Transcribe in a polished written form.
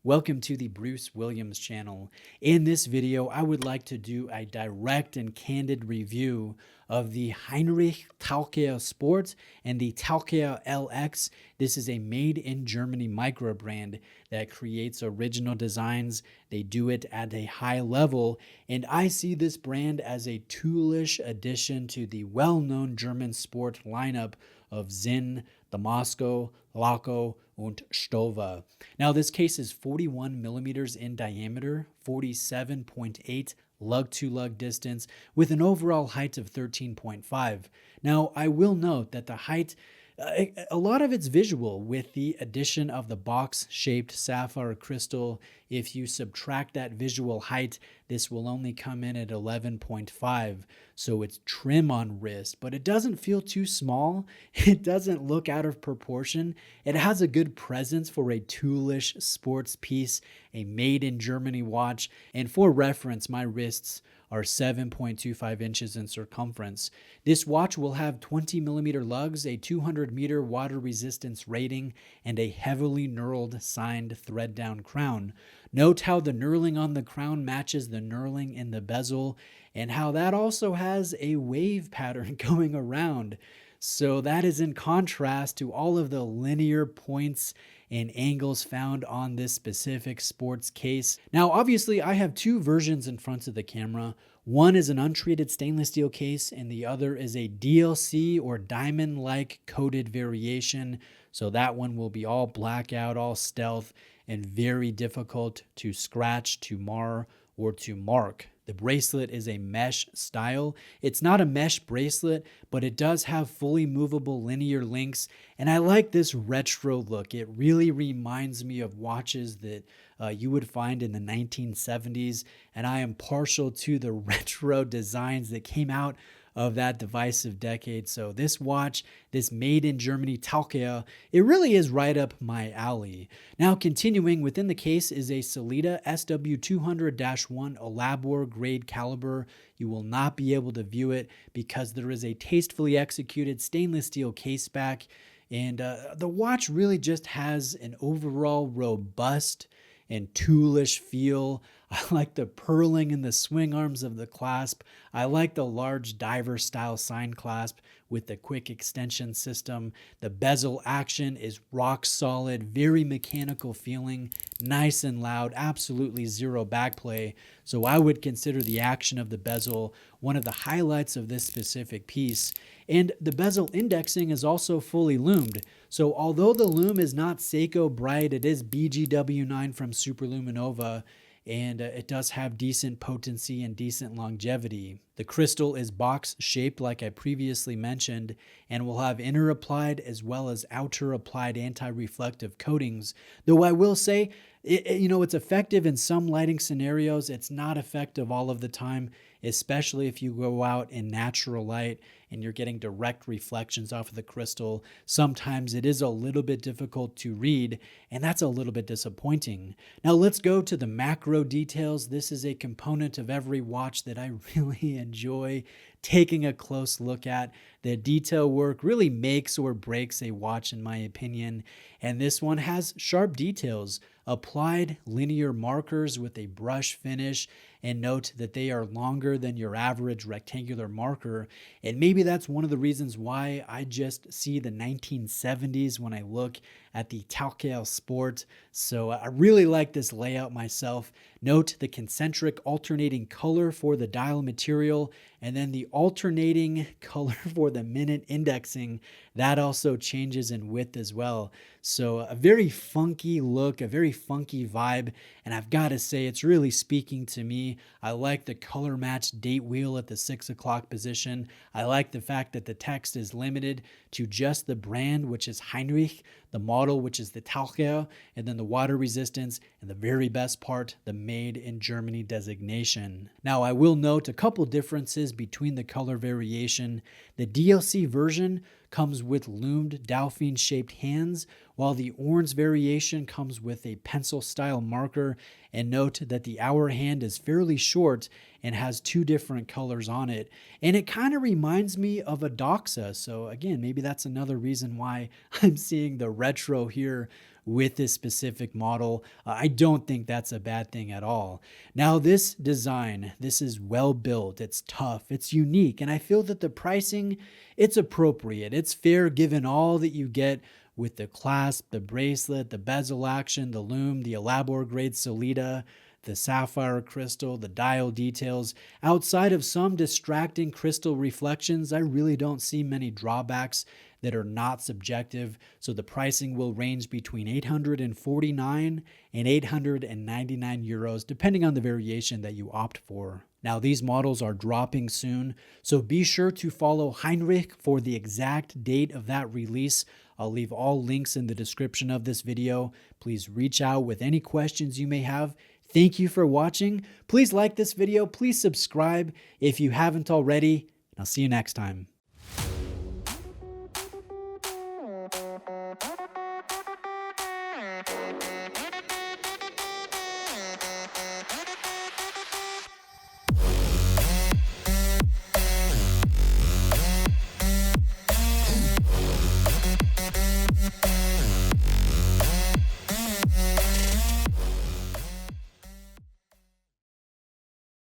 Welcome to the Bruce Williams channel. In this video, I would like to do a direct and candid review of the Heinrich Taucher Sport and the Taucher LX. This is a made in Germany micro brand that creates original designs. They do it at a high level, and I see this brand as a toolish addition to the well-known German sport lineup of Zinn, the Moscow, Laco, und Stova. Now, this case is 41 millimeters in diameter, 47.8 lug-to-lug distance, with an overall height of 13.5. Now, I will note that the height, a lot of it's visual with the addition of the box-shaped sapphire crystal. If you subtract that visual height, this will only come in at 11.5. So it's trim on wrist, but it doesn't feel too small. It doesn't look out of proportion. It has a good presence for a toolish sports piece, a made in Germany watch. And for reference, my wrists are 7.25 inches in circumference. This watch will have 20 millimeter lugs, a 200 meter water resistance rating, and a heavily knurled signed thread down crown. Note how the knurling on the crown matches the knurling in the bezel, and how that also has a wave pattern going around. So that is in contrast to all of the linear points and angles found on this specific sports case. Now, obviously, I have two versions in front of the camera. One is an untreated stainless steel case, and the other is a DLC or diamond-like coated variation. So that one will be all blackout, all stealth, and very difficult to scratch, to mar, or to mark. The bracelet is a mesh style. It's not a mesh bracelet, but it does have fully movable linear links, and I like this retro look. It really reminds me of watches that you would find in the 1970s, and I am partial to the retro designs that came out of that divisive decade. So this watch, this made in Germany Taucher, it really is right up my alley. Now, continuing within the case is a Sellita SW200-1 Elabor grade caliber. You will not be able to view it because there is a tastefully executed stainless steel case back, and the watch really just has an overall robust and toolish feel. I like the purling in the swing arms of the clasp. I like the large diver style sign clasp with the quick extension system. The bezel action is rock solid, very mechanical feeling, nice and loud, absolutely zero backplay. So I would consider the action of the bezel one of the highlights of this specific piece. And the bezel indexing is also fully loomed. So although the lume is not Seiko bright, it is BGW9 from Superluminova, and it does have decent potency and decent longevity. The crystal is box shaped like I previously mentioned, and will have inner applied as well as outer applied anti-reflective coatings, though I will say it's effective in some lighting scenarios. It's not effective all of the time, especially if you go out in natural light and you're getting direct reflections off of the crystal. Sometimes it is a little bit difficult to read, and that's a little bit disappointing. Now let's go to the macro details. This is a component of every watch that I really enjoy taking a close look at. The detail work really makes or breaks a watch, in my opinion, and this one has sharp details, applied linear markers with a brush finish, and note that they are longer than your average rectangular marker. And maybe that's one of the reasons why I just see the 1970s when I look at the Taucher Sport. So I really like this layout myself. Note the concentric alternating color for the dial material, and then the alternating color for the minute indexing. That also changes in width as well. So a very funky look, a very funky vibe, and I've got to say it's really speaking to me. I like the color matched date wheel at the 6 o'clock position. I like the fact that the text is limited to just the brand, which is Heinrich, the model, which is the Taucher, and then the water resistance, and the very best part, the made in Germany designation. Now, I will note a couple differences between the color variation. The DLC version comes with loomed Dauphine shaped hands, while the orange variation comes with a pencil style marker. And note that the hour hand is fairly short and has two different colors on it. And it kind of reminds me of a Doxa. So again, maybe that's another reason why I'm seeing the retro here with this specific model. I don't think that's a bad thing at all. Now, this design, this is well built, it's tough, it's unique, and I feel that the pricing, it's appropriate. It's fair given all that you get with the clasp, the bracelet, the bezel action, the lume, the Elabor grade Solida, the sapphire crystal, the dial details. Outside of some distracting crystal reflections, I really don't see many drawbacks that are not subjective, so the pricing will range between 849 and 899 euros, depending on the variation that you opt for. Now, these models are dropping soon, so be sure to follow Heinrich for the exact date of that release. I'll leave all links in the description of this video. Please reach out with any questions you may have. Thank you for watching. Please like this video. Please subscribe if you haven't already. I'll see you next time.